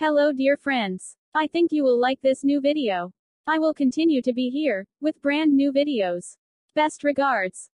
Hello dear friends. I think you will like this new video. I will continue to be here, with brand new videos. Best regards.